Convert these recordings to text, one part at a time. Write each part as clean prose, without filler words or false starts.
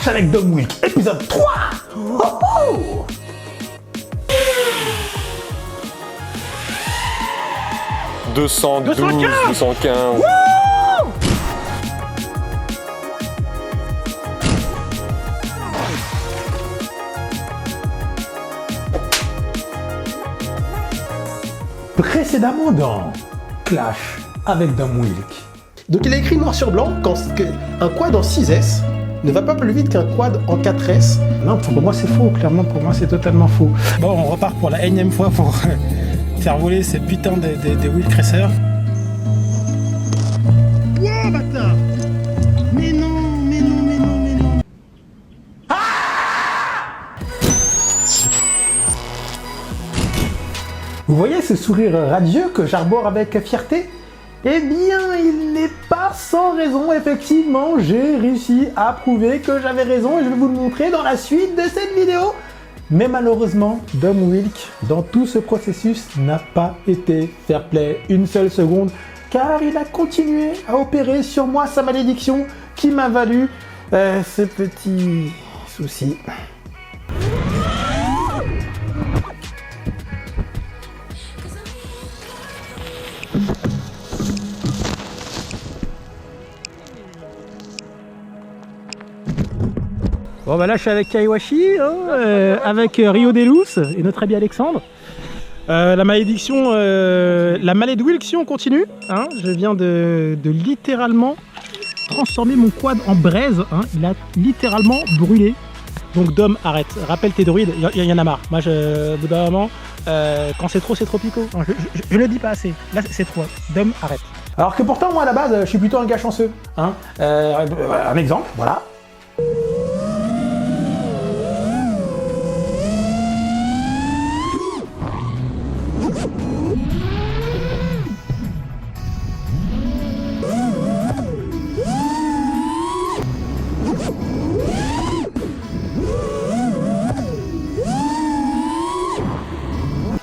Clash avec Dom Wilk, épisode 3. Oh oh. « 212, 215. Wouh. Précédemment dans Clash avec Dom Wilk. Donc il a écrit noir sur blanc qu'un quad en 6S ne va pas plus vite qu'un quad en 4S. Non, pour moi c'est faux, clairement pour moi c'est totalement faux. Bon, on repart pour la énième fois pour faire voler ces putains de Wilk Racer. Wow, bâtard! Mais non. Vous voyez ce sourire radieux que j'arbore avec fierté? Eh bien, il n'est pas sans raison, effectivement, j'ai réussi à prouver que j'avais raison et je vais vous le montrer dans la suite de cette vidéo. Mais malheureusement, Dom Wilk, dans tout ce processus, n'a pas été fair play une seule seconde, car il a continué à opérer sur moi sa malédiction qui m'a valu ce petit souci. Bon bah là je suis avec Kaiwashi, avec Rio Delus et notre ami Alexandre. La malédiction continue. Hein. Je viens de littéralement transformer mon quad en braise. Hein. Il a littéralement brûlé. Donc Dom, arrête. Rappelle tes druides, il y en a marre. Moi, au bout d'un moment, quand c'est trop pico. Je le dis pas assez. Là, c'est trop. Dom, arrête. Alors que pourtant, moi, à la base, je suis plutôt un gars chanceux. Hein. Un exemple, voilà.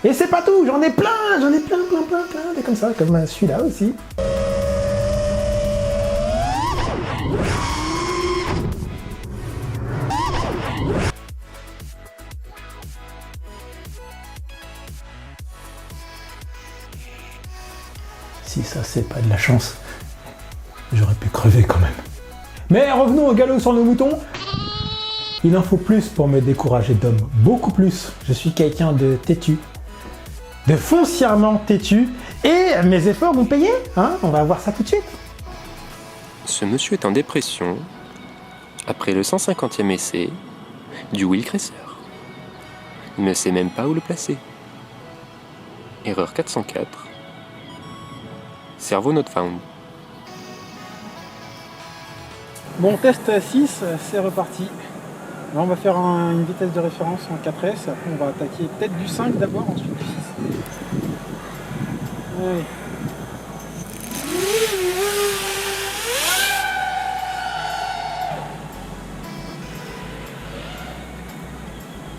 Et c'est pas tout, j'en ai plein, des comme ça, comme celui-là aussi. Si ça c'est pas de la chance, j'aurais pu crever quand même. Mais revenons au galop sur nos moutons. Il en faut plus pour me décourager d'homme, beaucoup plus. Je suis quelqu'un de têtu. De foncièrement têtu, et mes efforts vont payer, hein. On va voir ça tout de suite. Ce monsieur est en dépression après le 150e essai du Wilk Racer. Il ne sait même pas où le placer. Erreur 404. Cerveau not found. Bon, test 6, c'est reparti. Là, on va faire une vitesse de référence en 4S, après on va attaquer peut-être du 5 d'abord, ensuite du 6. Allez.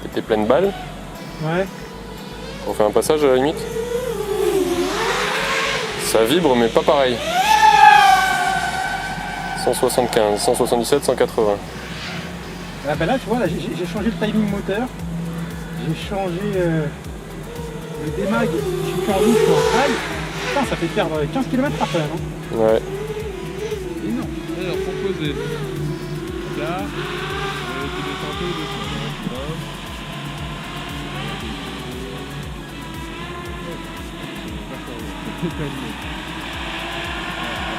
T'étais pleine balle? Ouais. On fait un passage à la limite? Ça vibre mais pas pareil. 175, 177, 180. Ah bah là tu vois, là, j'ai changé le timing moteur, j'ai changé le démag, je suis plus en rouge, je suis en high. Putain, ça fait perdre 15 km par heure. Hein. Ouais. C'est énorme. Là, leur proposer. Là, tu descends un peu dessus.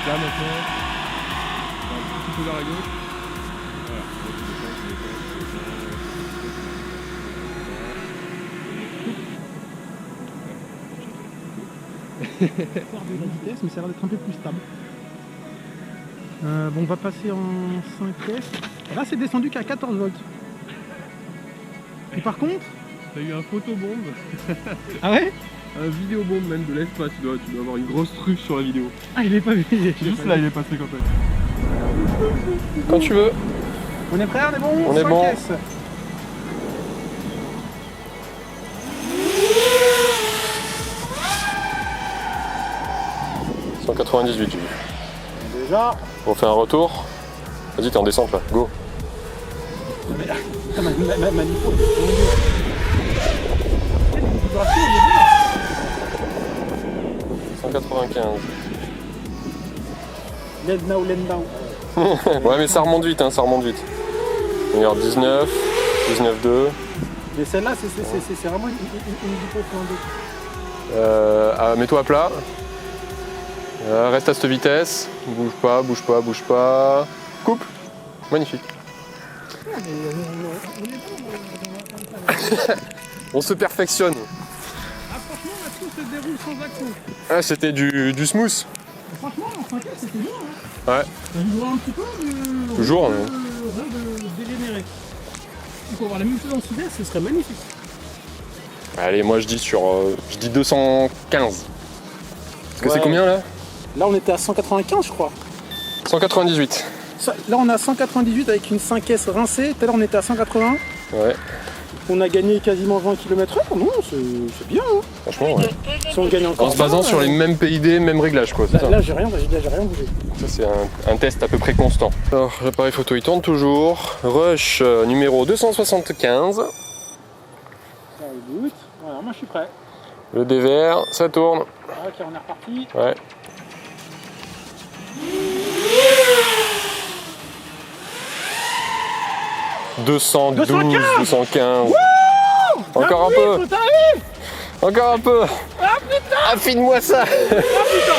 Là maintenant, un petit peu vers la gauche. Voilà. Faire de la vitesse, mais ça a l'air d'être un peu plus stable. Bon, on va passer en 5S. Là, c'est descendu qu'à 14 volts. Et par contre... T'as eu un photobombe. Ah ouais? Un vidéobombe même de l'espace. Tu dois avoir une grosse truffe sur la vidéo. Ah, il est pas vu. Juste là, il est passé comme ça. Quand tu veux. On est prêt, on est bon? On est bon. 5S. « 198 j'ai vu. Déjà. On fait un retour. Vas-y, t'es en descente là, go. Ma nipo, elle est tombée. Quelle vibration, il est bien. 195. Let now. Ouais, mais ça remonte vite, ça remonte vite. Regarde, 19, 19,2. Mais celle-là, c'est vraiment une lipo .2. Mets-toi à plat. Reste à cette vitesse. Bouge pas. Coupe. Magnifique. On se perfectionne. Ah, franchement, là, tout se déroule sans accent. Ah, c'était du smooth. Franchement, en 5 c'était bien. Hein. Ouais. Ça jouera un petit peu, mais... Toujours, rien de dégénéré. Il faut avoir la même chose en 6S, ce serait magnifique. Allez, moi je dis 215. Parce que c'est combien là? Là, on était à 195, je crois. 198. Là, on est à 198 avec une 5S rincée. Tout à l'heure, on était à 180. Ouais, On a gagné quasiment 20 km/h. Non, c'est bien. Hein. franchement, ouais. Si on gagne encore. En se basant sur les mêmes PID, mêmes réglages quoi, c'est ça. Là, j'ai rien bougé. Ça c'est un test à peu près constant. Alors l'appareil photo il tourne toujours. Rush numéro 275. Ça écoute. Voilà, moi je suis prêt. Le dévers, ça tourne. Ok, on est reparti. Ouais. « 212, 215. Encore un peu. Encore un peu. Ah putain. Affine-moi ça. Ah putain.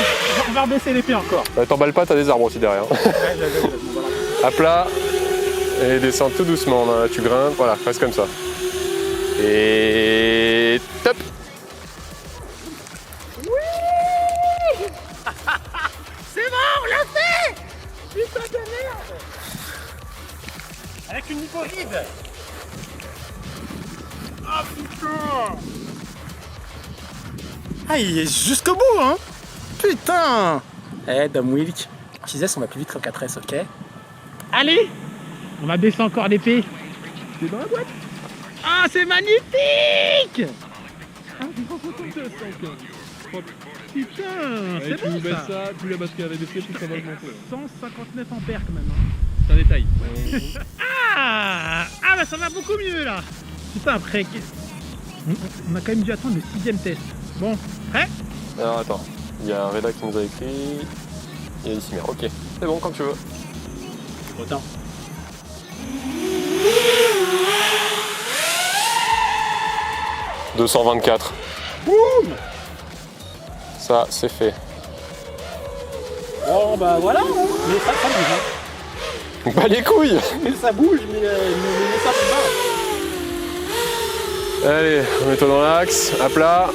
On va rebaisser l'épée encore. Bah, t'emballes pas, t'as des arbres aussi derrière. À plat. Et descends tout doucement. Là, tu grimpes. Voilà, reste comme ça. Et top. C'est bon, on l'a fait. Putain de merde. Avec une lipo vide. Ah putain. Ah, il est jusqu'au bout, hein. Putain. Dame Wilk. 6S, on va plus vite qu'en 4S, ok. Allez. On va baisser encore l'épée. C'est dans la boîte. Ah, c'est magnifique. Ah, c'est trop photo de 115. Putain, c'est Plus bon vous baissez ça. ça, plus la batterie va baisser, plus ça va augmenter. 159 ampères quand même. Hein. C'est un détail. Ah, bah ça va beaucoup mieux là. Putain, après, on a quand même dû attendre le 6ème test. Bon, prêt? Alors attends, il y a un rédac qui nous a écrit. Il y a ici, ok. C'est bon, quand tu veux. Autant. « 224. Boum. Ça, c'est fait. Bon, bah voilà, hein. Mais ça bouge. Hein. Bah les couilles. Mais ça bouge, mais ça bouge pas. Allez, remets-toi dans l'axe, à plat.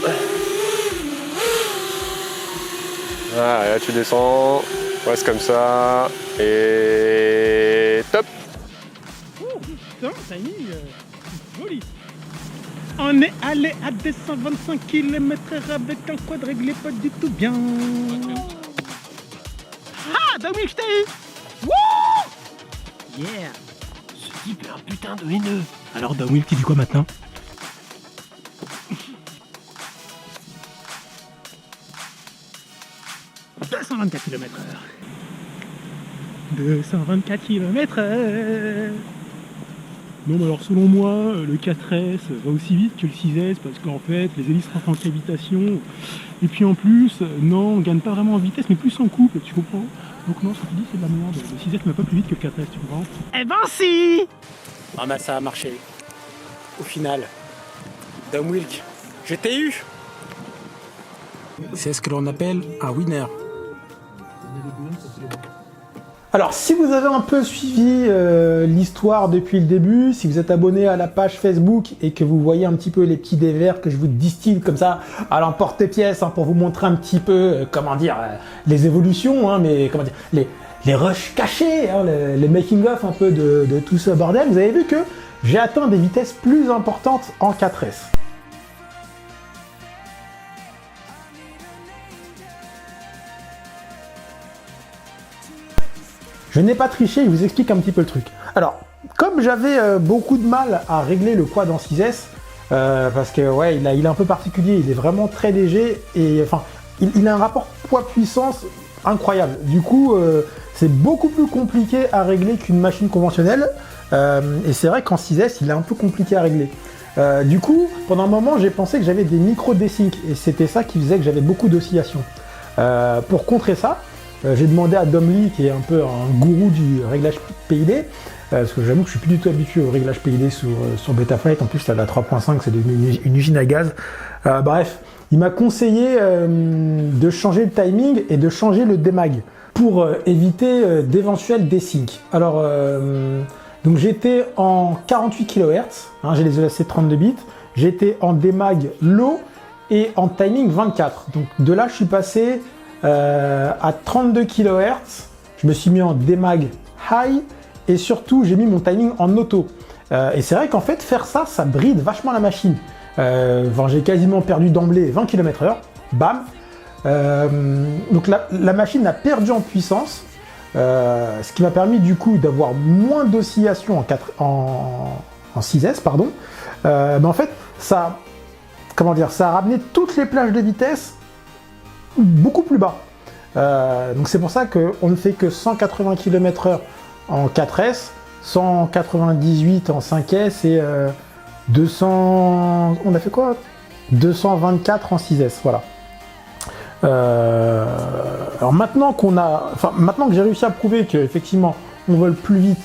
Voilà, et là tu descends, reste comme ça, et top. Putain, ça y est, joli. On est allé à 225 km/h avec un quad réglé pas du tout bien. Ah, Dami, je t'ai eu. Wouh. Yeah. Ce type est un putain de haineux. Alors, Dami, tu dis quoi maintenant? « 224 km/h. 224 km/h. Non, mais alors selon moi, le 4S va aussi vite que le 6S parce qu'en fait, les hélices rentrent en cavitation. Et puis en plus, non, on gagne pas vraiment en vitesse, mais plus en couple, tu comprends? Donc non, ce que tu dis, c'est de la merde. Le 6S ne va pas plus vite que le 4S, tu comprends? Eh ben si. Ah bah ça a marché. Au final, Dom Wilk, je t'ai eu. C'est ce que l'on appelle un winner. Alors, si vous avez un peu suivi l'histoire depuis le début, si vous êtes abonné à la page Facebook et que vous voyez un petit peu les petits dévers que je vous distille comme ça à l'emporte-pièce pour vous montrer un petit peu, comment dire, les évolutions, hein, mais comment dire, les rushs cachés, hein, les making-of un peu de tout ce bordel, vous avez vu que j'ai atteint des vitesses plus importantes en 4S. Je n'ai pas triché, je vous explique un petit peu le truc. Alors, comme j'avais beaucoup de mal à régler le quad en 6S, parce que ouais, il est un peu particulier, il est vraiment très léger, et enfin, il a un rapport poids-puissance incroyable. Du coup, c'est beaucoup plus compliqué à régler qu'une machine conventionnelle. Et c'est vrai qu'en 6S, il est un peu compliqué à régler. Du coup, pendant un moment, j'ai pensé que j'avais des micro-desync, et c'était ça qui faisait que j'avais beaucoup d'oscillations. Pour contrer ça, j'ai demandé à Domly, qui est un peu un gourou du réglage PID, parce que j'avoue que je suis plus du tout habitué au réglage PID sur Betaflight. En plus, la 3.5, c'est devenu une usine à gaz. Bref, il m'a conseillé de changer le timing et de changer le démag pour éviter d'éventuels desync. Alors, donc j'étais en 48 kHz, hein, j'ai les ESC 32 bits, j'étais en démag low et en timing 24. Donc de là, je suis passé à 32 kHz, je me suis mis en démag high et surtout, j'ai mis mon timing en auto. Et c'est vrai qu'en fait, faire ça, ça bride vachement la machine. J'ai quasiment perdu d'emblée 20 km/h, bam. Donc la machine a perdu en puissance, ce qui m'a permis du coup d'avoir moins d'oscillations en 6S, pardon. Mais en fait, ça a ramené toutes les plages de vitesse beaucoup plus bas. Donc c'est pour ça qu'on ne fait que 180 km/h en 4S, 198 en 5S et 200... On a fait quoi 224 en 6S, voilà. Alors maintenant que j'ai réussi à prouver qu'effectivement on vole plus vite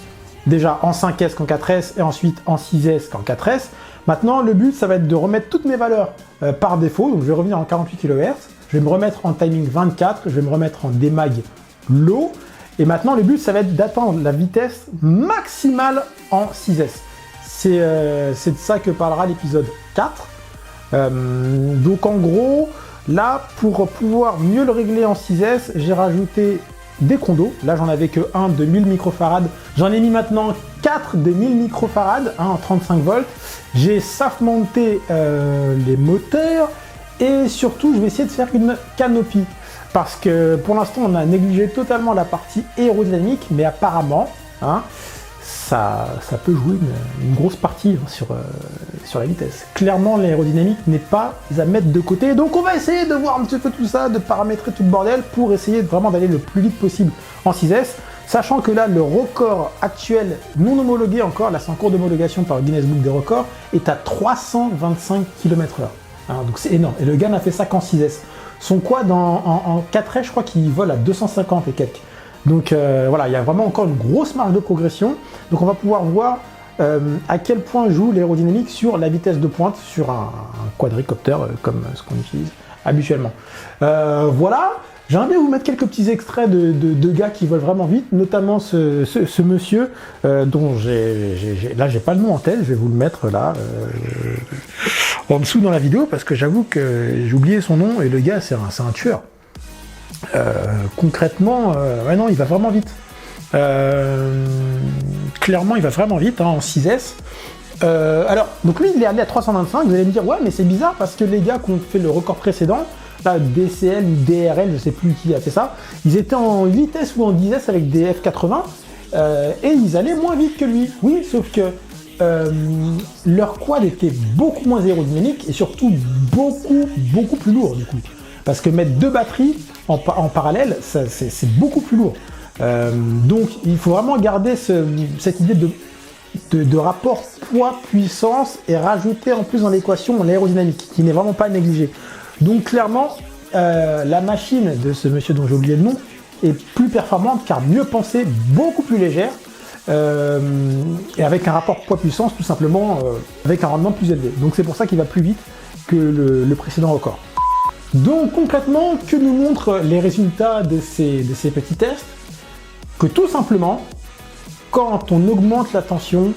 déjà en 5S qu'en 4S et ensuite en 6S qu'en 4S, maintenant le but ça va être de remettre toutes mes valeurs par défaut. Donc je vais revenir en 48 kHz, je vais me remettre en timing 24, je vais me remettre en démag low, et maintenant le but ça va être d'atteindre la vitesse maximale en 6S. C'est de ça que parlera l'épisode 4. Donc en gros, là, pour pouvoir mieux le régler en 6S, j'ai rajouté des condos. Là, j'en avais que un de 1000 microfarad. J'en ai mis maintenant 4 de 1000 microfarad, en 35 volts. J'ai safe monté les moteurs et surtout, je vais essayer de faire une canopie. Parce que pour l'instant, on a négligé totalement la partie aérodynamique, mais apparemment, ça peut jouer une grosse partie sur la vitesse. Clairement, l'aérodynamique n'est pas à mettre de côté, donc on va essayer de voir un petit peu tout ça, de paramétrer tout le bordel pour essayer vraiment d'aller le plus vite possible en 6S, sachant que là, le record actuel non homologué encore, là c'est en cours d'homologation par le Guinness Book des records, est à 325 km/h. Donc c'est énorme, et le gars n'a fait ça qu'en 6S. Son quad en 4S, je crois qu'il vole à 250 et quelques. Donc voilà, il y a vraiment encore une grosse marge de progression. Donc on va pouvoir voir à quel point joue l'aérodynamique sur la vitesse de pointe sur un quadricoptère comme ce qu'on utilise habituellement. Voilà, j'aimerais bien vous mettre quelques petits extraits de gars qui volent vraiment vite, notamment ce monsieur dont là j'ai pas le nom en tête, je vais vous le mettre là en dessous dans la vidéo parce que j'avoue que j'ai oublié son nom et le gars c'est un tueur. Concrètement, ouais non, il va vraiment vite. Clairement, il va vraiment vite en 6S. Alors, donc lui, il est allé à 325. Vous allez me dire, ouais, mais c'est bizarre parce que les gars qui ont fait le record précédent, là, DCL ou DRL, je sais plus qui a fait ça, ils étaient en 8S ou en 10S avec des F80 et ils allaient moins vite que lui. Oui, sauf que leur quad était beaucoup moins aérodynamique et surtout beaucoup plus lourd du coup. Parce que mettre deux batteries en parallèle, c'est beaucoup plus lourd. Donc il faut vraiment garder cette idée de rapport poids-puissance et rajouter en plus dans l'équation l'aérodynamique, qui n'est vraiment pas négligée. Donc clairement, la machine de ce monsieur dont j'ai oublié le nom est plus performante car mieux pensée, beaucoup plus légère, et avec un rapport poids-puissance tout simplement, avec un rendement plus élevé. Donc c'est pour ça qu'il va plus vite que le précédent record. Donc concrètement, que nous montrent les résultats de ces petits tests? Que tout simplement, quand on augmente la tension,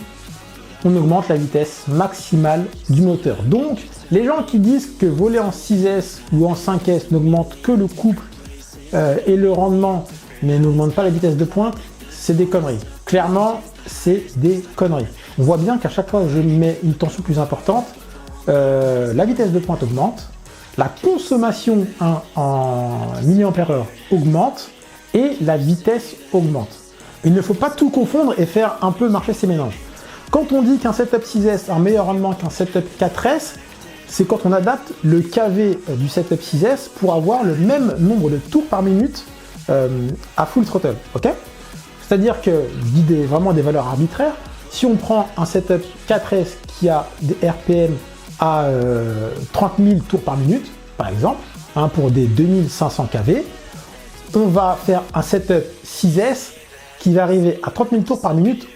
on augmente la vitesse maximale du moteur. Donc, les gens qui disent que voler en 6S ou en 5S n'augmente que le couple et le rendement, mais n'augmente pas la vitesse de pointe, c'est des conneries. Clairement, c'est des conneries. On voit bien qu'à chaque fois que je mets une tension plus importante, la vitesse de pointe augmente, la consommation en mAh augmente et la vitesse augmente. Il ne faut pas tout confondre et faire un peu marcher ces mélanges. Quand on dit qu'un setup 6S a un meilleur rendement qu'un setup 4S, c'est quand on adapte le KV du setup 6S pour avoir le même nombre de tours par minute à full throttle, ok? C'est-à-dire que, je dis vraiment des valeurs arbitraires, si on prend un setup 4S qui a des RPM à 30 000 tours par minute, par exemple, hein, pour des 2500 kV, on va faire un setup 6S qui va arriver à 30 000 tours par minute,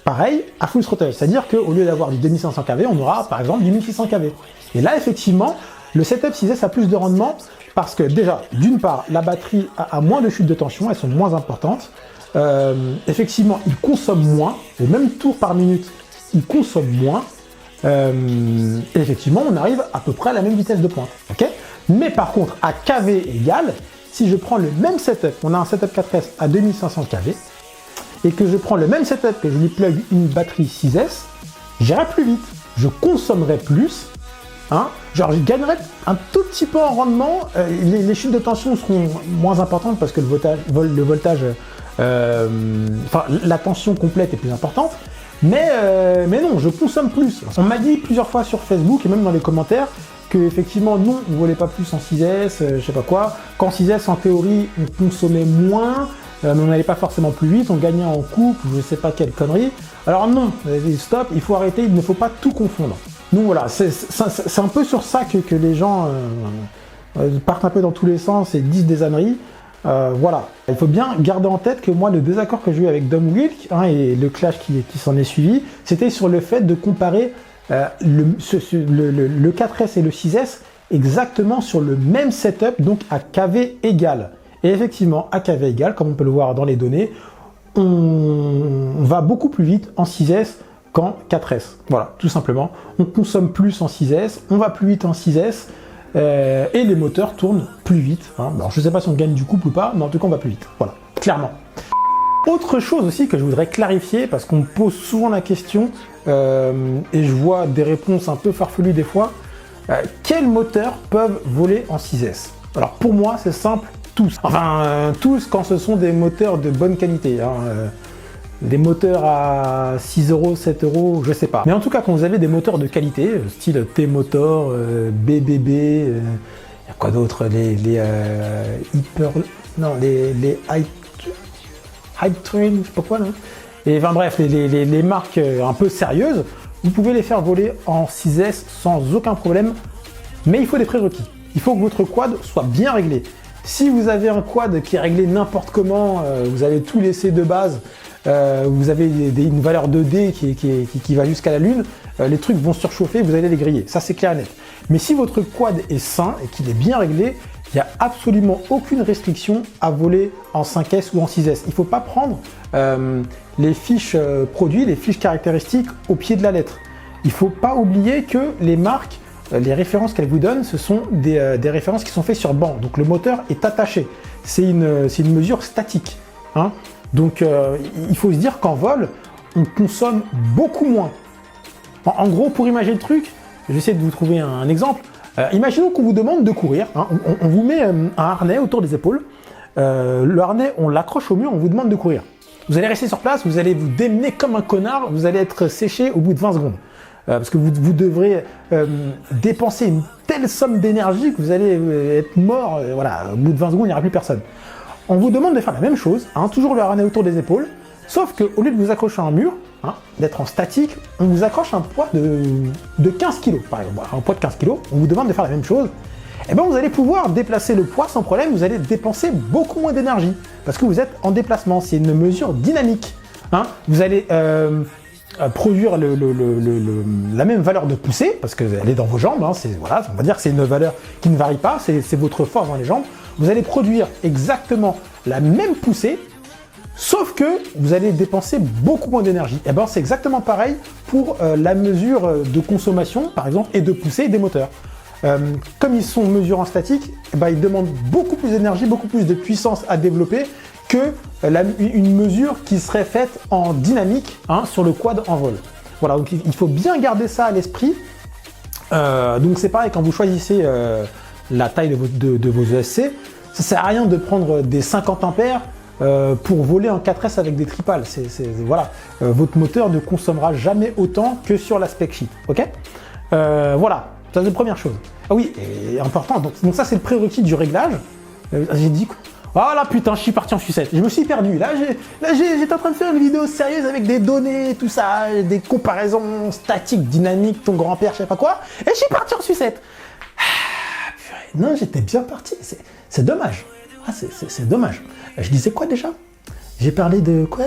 pareil, à full throttle. C'est-à-dire qu'au lieu d'avoir du 2500 kV, on aura par exemple du 1600 kV. Et là, effectivement, le setup 6S a plus de rendement parce que déjà, d'une part, la batterie a moins de chutes de tension, elles sont moins importantes. Effectivement, il consomme moins, au même tour par minute, il consomme moins. Et effectivement, on arrive à peu près à la même vitesse de pointe. Okay, mais par contre, à kV égal, si je prends le même setup, on a un setup 4S à 2500 kV, et que je prends le même setup et je lui plug une batterie 6S, j'irai plus vite, je consommerai plus, hein, genre je gagnerai un tout petit peu en rendement, les chutes de tension seront moins importantes parce que le voltage, enfin la tension complète est plus importante, mais non, je consomme plus. On m'a dit plusieurs fois sur Facebook et même dans les commentaires que effectivement non, on ne volait pas plus en 6S, je sais pas quoi, qu'en 6S en théorie on consommait moins, mais on n'allait pas forcément plus vite, on gagnait en coupe, je sais pas quelle connerie. Alors non, stop, il faut arrêter, il ne faut pas tout confondre. Donc voilà, c'est un peu sur ça que les gens partent un peu dans tous les sens et disent des âneries. Voilà, il faut bien garder en tête que moi, le désaccord que j'ai eu avec Dom Wilk, hein, et le clash qui s'en est suivi, c'était sur le fait de comparer le 4S et le 6S exactement sur le même setup, donc à KV égal. Et effectivement, à KV égal, comme on peut le voir dans les données, on va beaucoup plus vite en 6S qu'en 4S. Voilà, tout simplement. On consomme plus en 6S, on va plus vite en 6S, et les moteurs tournent plus vite. Hein. Alors, je ne sais pas si on gagne du couple ou pas, mais en tout cas, on va plus vite. Voilà, clairement. Autre chose aussi que je voudrais clarifier, parce qu'on me pose souvent la question, et je vois des réponses un peu farfelues des fois, quels moteurs peuvent voler en 6S? Alors pour moi, c'est simple, tous. Enfin, tous quand ce sont des moteurs de bonne qualité. Hein. Des moteurs à 6 €, 7 €, je sais pas. Mais en tout cas, quand vous avez des moteurs de qualité, style T-Motor, BBB, il y a quoi d'autre, les Hyper... Non, les Hype Train, je sais pas quoi, là. Et enfin bref, les marques un peu sérieuses, vous pouvez les faire voler en 6S sans aucun problème, mais il faut des prérequis. Il faut que votre quad soit bien réglé. Si vous avez un quad qui est réglé n'importe comment, vous avez tout laissé de base, vous avez une valeur de D qui va jusqu'à la lune, les trucs vont surchauffer, vous allez les griller. Ça, c'est clair et net. Mais si votre quad est sain et qu'il est bien réglé, il n'y a absolument aucune restriction à voler en 5S ou en 6S. Il ne faut pas prendre les fiches produits, les fiches caractéristiques au pied de la lettre. Il ne faut pas oublier que les marques, les références qu'elles vous donnent, ce sont des références qui sont faites sur banc. Donc le moteur est attaché. C'est une mesure statique. Hein. Donc il faut se dire qu'en vol, on consomme beaucoup moins. En gros, pour imaginer le truc, j'essaie de vous trouver un exemple. Imaginons qu'on vous demande de courir. Hein. On vous met un harnais autour des épaules. Le harnais, on l'accroche au mur, on vous demande de courir. Vous allez rester sur place, vous allez vous démener comme un connard, vous allez être séché au bout de 20 secondes. Parce que vous devrez dépenser une telle somme d'énergie que vous allez être mort. Voilà, au bout de 20 secondes, il n'y aura plus personne. On vous demande de faire la même chose, hein, toujours le harnais autour des épaules, sauf qu'au lieu de vous accrocher à un mur, hein, d'être en statique, on vous accroche un poids de 15 kg, par exemple. Voilà, un poids de 15 kg, on vous demande de faire la même chose. Et bien vous allez pouvoir déplacer le poids sans problème, vous allez dépenser beaucoup moins d'énergie, parce que vous êtes en déplacement, c'est une mesure dynamique. Hein. Vous allez produire la même valeur de poussée, parce qu'elle est dans vos jambes, hein, voilà, on va dire que c'est une valeur qui ne varie pas, c'est votre force dans les jambes. Vous allez produire exactement la même poussée, sauf que vous allez dépenser beaucoup moins d'énergie. Et ben c'est exactement pareil pour la mesure de consommation, par exemple, et de poussée des moteurs. Comme ils sont mesurés en statique, ben, ils demandent beaucoup plus d'énergie, beaucoup plus de puissance à développer que une mesure qui serait faite en dynamique, hein, sur le quad en vol. Voilà, donc il faut bien garder ça à l'esprit. Donc c'est pareil, quand vous choisissez la taille de vos ESC, ça sert à rien de prendre des 50 ampères pour voler en 4S avec des tripales. Voilà, votre moteur ne consommera jamais autant que sur la spec sheet. Ok, voilà, ça c'est la première chose. Ah oui, et important, donc ça c'est le prérequis du réglage. J'ai dit, Oh là putain, je suis parti en sucette. Je me suis perdu. Là, j'étais en train de faire une vidéo sérieuse avec des données, tout ça, des comparaisons statiques, dynamiques, ton grand-père, je sais pas quoi. Et je suis parti en sucette. Ah, purée. Non, j'étais bien parti. C'est dommage. Ah, c'est dommage. Je disais quoi déjà? J'ai parlé de quoi?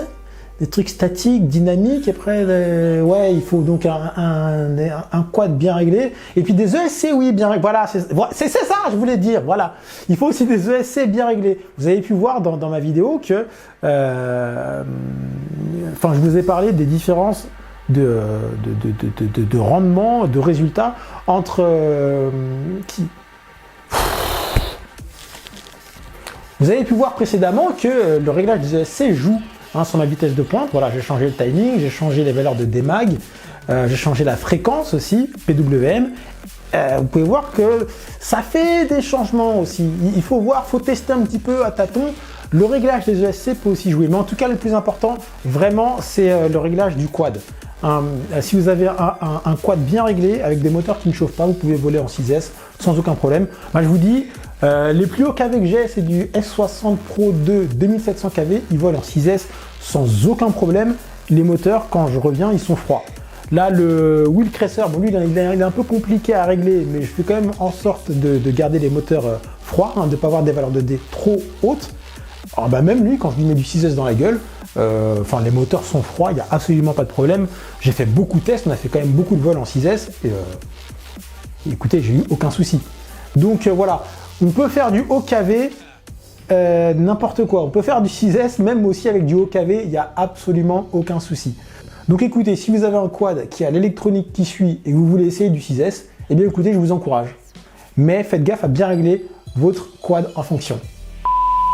Des trucs statiques, dynamiques, et après, ouais, il faut donc un quad bien réglé, et puis des ESC, oui, bien réglés, voilà, c'est ça, je voulais dire, voilà. Il faut aussi des ESC bien réglés. Vous avez pu voir dans ma vidéo que, enfin, je vous ai parlé des différences de rendement, de résultats entre, Vous avez pu voir précédemment que le réglage des ESC joue sur ma vitesse de pointe. Voilà, j'ai changé le timing, j'ai changé les valeurs de démag, j'ai changé la fréquence aussi, PWM. Vous pouvez voir que ça fait des changements aussi. Il faut voir, faut tester un petit peu à tâtons. Le réglage des ESC peut aussi jouer, mais en tout cas le plus important, vraiment, c'est le réglage du quad. Si vous avez un quad bien réglé, avec des moteurs qui ne chauffent pas, vous pouvez voler en 6S sans aucun problème. Moi, je vous dis, les plus hauts KV que j'ai, c'est du S60 Pro 2 2700 kV. Ils volent en 6S sans aucun problème. Les moteurs, quand je reviens, ils sont froids. Là, le Wheel Cracer, bon, lui, il est un peu compliqué à régler, mais je fais quand même en sorte de garder les moteurs froids, de ne pas avoir des valeurs de D trop hautes. Alors, bah, même lui, quand je lui mets du 6S dans la gueule, les moteurs sont froids, il n'y a absolument pas de problème. J'ai fait beaucoup de tests, on a fait quand même beaucoup de vols en 6S, et écoutez, j'ai eu aucun souci. Donc voilà, on peut faire du haut KV, n'importe quoi. On peut faire du 6S, même aussi avec du haut KV, il n'y a absolument aucun souci. Donc écoutez, si vous avez un quad qui a l'électronique qui suit et que vous voulez essayer du 6S, eh bien écoutez, je vous encourage. Mais faites gaffe à bien régler votre quad en fonction.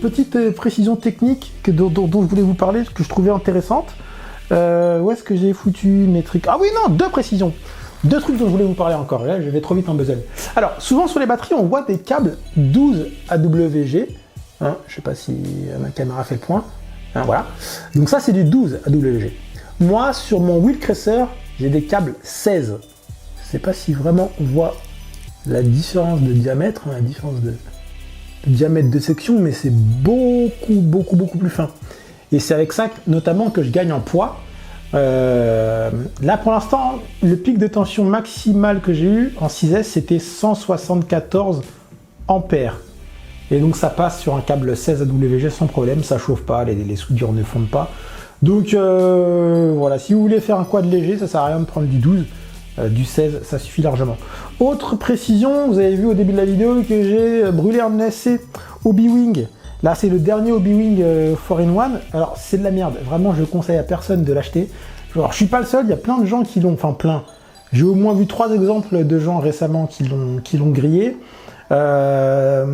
Petite précision technique dont je voulais vous parler, que je trouvais intéressante. Où est-ce que j'ai foutu mes trucs? Ah oui, non, deux précisions. Deux trucs dont je voulais vous parler encore. Là, je vais trop vite en besogne. Alors, souvent sur les batteries, on voit des câbles 12 AWG. Je ne sais pas si ma caméra fait le point. Voilà. Donc ça, c'est du 12 AWG. Moi, sur mon Wheel Cracer, j'ai des câbles 16. Je ne sais pas si vraiment on voit la différence de diamètre, la différence de diamètre de section, mais c'est beaucoup plus fin. Et c'est avec ça, notamment, que je gagne en poids. Là, pour l'instant, le pic de tension maximal que j'ai eu en 6S, c'était 174 ampères. Et donc, ça passe sur un câble 16 AWG sans problème, ça chauffe pas, les soudures ne fondent pas. Donc, voilà, si vous voulez faire un quad léger, ça sert à rien de prendre du 12. Du 16, ça suffit largement. Autre précision, vous avez vu au début de la vidéo que j'ai brûlé un ESC Hobby-Wing. Là, c'est le dernier Hobby-Wing 4-in-1. Alors, c'est de la merde. Vraiment, je conseille à personne de l'acheter. Alors, je suis pas le seul, il y a plein de gens qui l'ont, enfin plein. J'ai au moins vu 3 exemples de gens récemment qui l'ont grillé. Il y a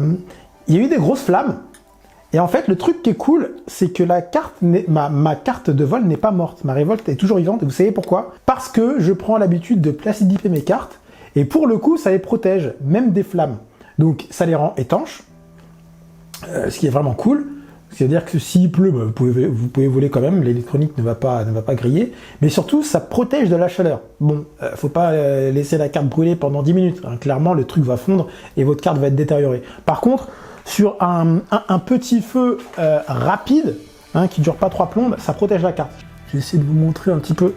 eu des grosses flammes. Et en fait, le truc qui est cool, c'est que la carte, ma carte de vol n'est pas morte. Ma Revolt est toujours vivante. Et vous savez pourquoi? Parce que je prends l'habitude de placidifier mes cartes. Et pour le coup, ça les protège, même des flammes. Donc, ça les rend étanches. Ce qui est vraiment cool. C'est-à-dire que s'il pleut, bah, vous pouvez voler quand même. L'électronique ne va pas griller. Mais surtout, ça protège de la chaleur. Bon, faut pas laisser la carte brûler pendant 10 minutes. Hein. Clairement, le truc va fondre et votre carte va être détériorée. Par contre, sur un petit feu rapide, qui ne dure pas 3 plombes, ça protège la carte. Je vais essayer de vous montrer un petit peu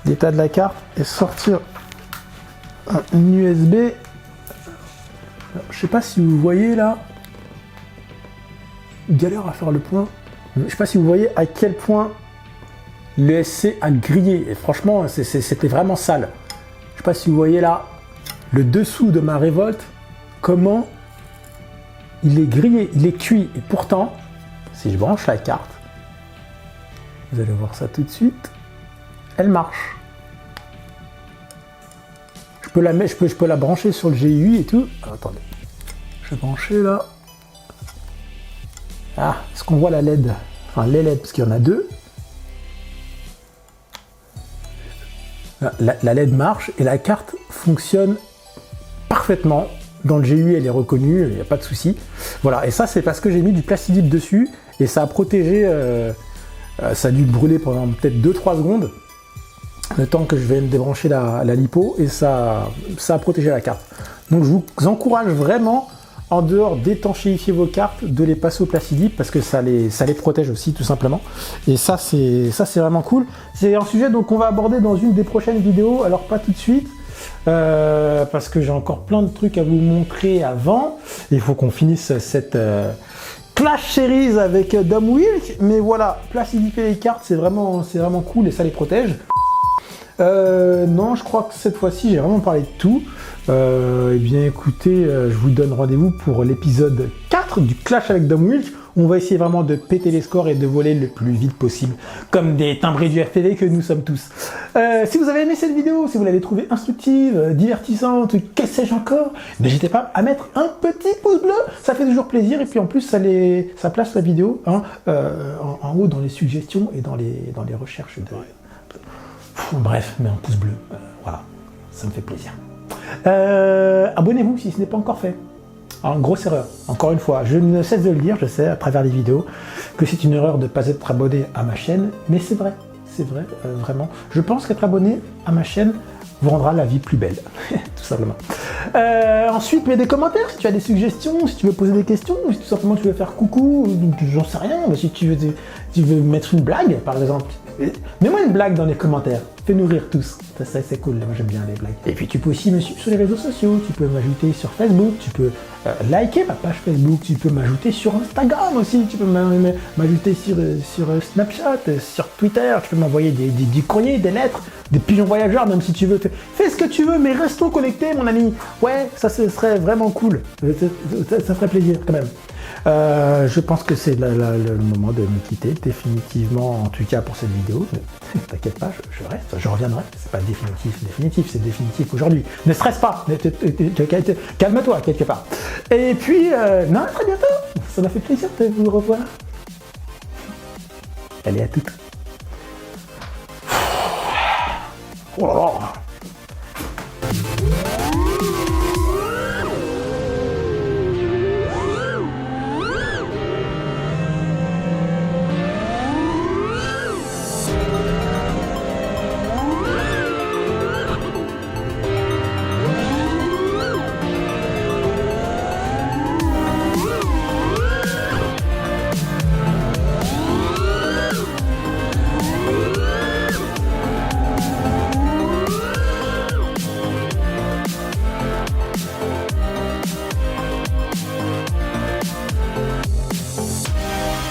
l'état de la carte et sortir un USB. Je ne sais pas si vous voyez là, galère à faire le point. Je ne sais pas si vous voyez à quel point l'ESC a grillé. Et franchement, c'était vraiment sale. Je ne sais pas si vous voyez là, le dessous de ma Revolt, comment il est grillé, il est cuit. Et pourtant, si je branche la carte, vous allez voir ça tout de suite, elle marche. Je peux la brancher sur le GUI et tout. Alors, attendez, je vais brancher là. Ah, est-ce qu'on voit la LED? Enfin, les LED, parce qu'il y en a 2. La LED marche et la carte fonctionne parfaitement. Dans le GUI, elle est reconnue, il n'y a pas de souci. Voilà, et ça, c'est parce que j'ai mis du placidip dessus et ça a protégé, ça a dû brûler pendant peut-être 2-3 secondes, le temps que je vais me débrancher la lipo, et ça a protégé la carte. Donc, je vous encourage vraiment, en dehors d'étanchéifier vos cartes, de les passer au Placidip parce que ça les protège aussi tout simplement. Et ça c'est vraiment cool. C'est un sujet donc qu'on va aborder dans une des prochaines vidéos. Alors pas tout de suite. Parce que j'ai encore plein de trucs à vous montrer avant. Il faut qu'on finisse cette Clash Series avec Dom Wilk. Mais voilà, placidifier les cartes, c'est vraiment cool et ça les protège. Non, je crois que cette fois-ci, j'ai vraiment parlé de tout. Eh bien, écoutez, je vous donne rendez-vous pour l'épisode 4 du Clash avec Dom Wilk. On va essayer vraiment de péter les scores et de voler le plus vite possible, comme des timbrés du FPV que nous sommes tous. Si vous avez aimé cette vidéo, si vous l'avez trouvée instructive, divertissante, que sais-je encore, n'hésitez pas à mettre un petit pouce bleu, ça fait toujours plaisir, et puis en plus ça place la vidéo en haut dans les suggestions et dans les recherches de... Bref, mais un pouce bleu, voilà, ça me fait plaisir. Abonnez-vous si ce n'est pas encore fait. Alors, grosse erreur, encore une fois, je ne cesse de le dire, je sais, à travers les vidéos, que c'est une erreur de ne pas être abonné à ma chaîne, mais c'est vrai, vraiment. Je pense qu'être abonné à ma chaîne vous rendra la vie plus belle, tout simplement. Ensuite, mets des commentaires si tu as des suggestions, si tu veux poser des questions, ou si tout simplement tu veux faire coucou, j'en sais rien, mais si tu veux mettre une blague, par exemple, mets-moi une blague dans les commentaires, fais-nous rire tous, ça c'est cool, moi j'aime bien les blagues. Et puis tu peux aussi me suivre sur les réseaux sociaux, tu peux m'ajouter sur Facebook, tu peux liker ma page Facebook, tu peux m'ajouter sur Instagram aussi, tu peux m'ajouter sur Snapchat, sur Twitter, tu peux m'envoyer du courrier, des lettres, des pigeons voyageurs, même si tu veux. Fais ce que tu veux, mais restons connectés, mon ami. Ouais, ça ce serait vraiment cool. Ça ferait plaisir quand même. Je pense que c'est le moment de me quitter, définitivement, en tout cas pour cette vidéo. T'inquiète pas, je reste, je reviendrai. C'est pas définitif, c'est définitif aujourd'hui. Ne stresse pas, calme-toi quelque part. Et puis, non, à très bientôt. Ça m'a fait plaisir de vous revoir. Allez, à toutes. Oh là là.